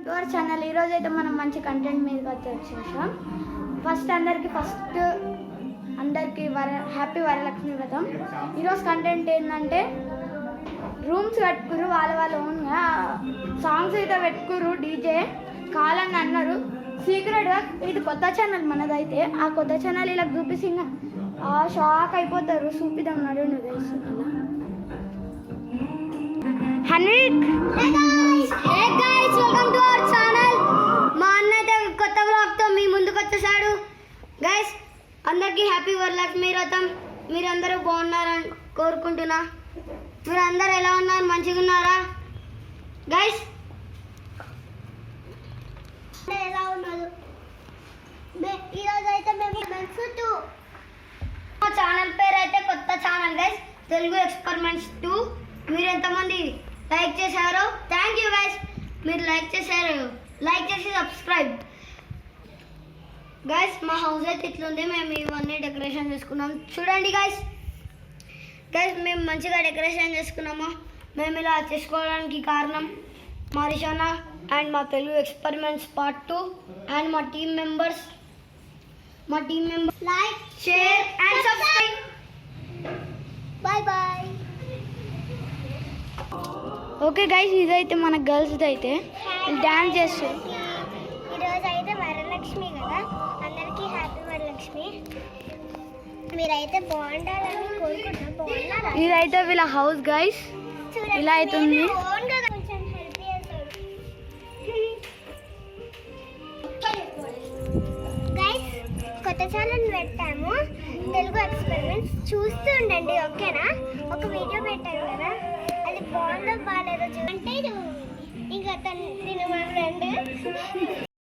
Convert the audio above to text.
Your channel ఈరోజు అయితే మనం మంచి కంటెంట్ మీదకి వచ్చేసాం. ఫస్ట్ అందరికీ హ్యాపీ వరలక్ష్మి వ్రతం. ఈరోజు కంటెంట్ ఏంటంటే రూమ్స్ కట్టుకురు వాళ్ళ ఓన్గా సాంగ్స్ అయితే పెట్టుకురు. డీజే కాలని అన్నారు సీక్రెట్గా. ఇది కొత్త ఛానల్ మనదైతే. ఆ కొత్త ఛానల్ ఇలా చూపిసి షాక్ అయిపోతారు. చూపిద్దాం నడు నువ్వు తెలుసు హనీక్. Hey guys, welcome to our channel. మా అన్న అయితే కొత్త బ్లాగ్తో మీ ముందుకు వచ్చేసాడు. గైస్ అందరికీ హ్యాపీ వరలక్ష్మి వ్రతం. మీరందరూ బాగున్నారని కోరుకుంటున్నా. మీరు అందరూ ఎలా ఉన్నారు? మంచిగా ఉన్నారా గైస్? ఎలా ఉన్నారు? ఈరోజు అయితే మేము మా ఛానల్ పేరు అయితే కొత్త ఛానల్ గైస్, తెలుగు ఎక్స్పెరిమెంట్స్ 2. మీరు ఎంతమంది లైక్ చేశారో థ్యాంక్ యూ గైస్. మీరు లైక్ చేశారు, లైక్ చేసి సబ్స్క్రైబ్. గైస్ మా హౌస్ అయితే ఇట్లుంది. మేము ఇవన్నీ డెకరేషన్ చేసుకున్నాం చూడండి గైస్. మేము మంచిగా డెకరేషన్ చేసుకున్నాము. మేము ఇలా చేసుకోవడానికి కారణం మా రిషానా అండ్ మా తెలుగు ఎక్స్పెరిమెంట్స్ పార్ట్ 2 అండ్ మా team members. Like, share and subscribe. Bye bye. Okay guys, ఇదైతే మన గర్ల్స్ అయితే డాన్స్ చేస్తారు. ఈరోజు అయితే వరలక్ష్మి కదా, అందరికీ హ్యాపీ వరలక్ష్మి. మీరైతే బాగుండాలని కోరుకుంటున్నాం. ఇదైతే వీళ్ళ హౌస్ గైస్. ఇలా అవుతుంది. కొంచెం హెల్ప్ చేస్తాడు గైస్. కొత్త ఛానల్ పెట్టాము, తెలుగు ఎక్స్పెరిమెంట్స్. చూస్తూ ఉండండి ఓకేనా? ఒక వీడియో పెట్టాను కదా, అది బాగుందో బాగాలేదో చూడండి. ఇంకా తిన మా ఫ్రెండ్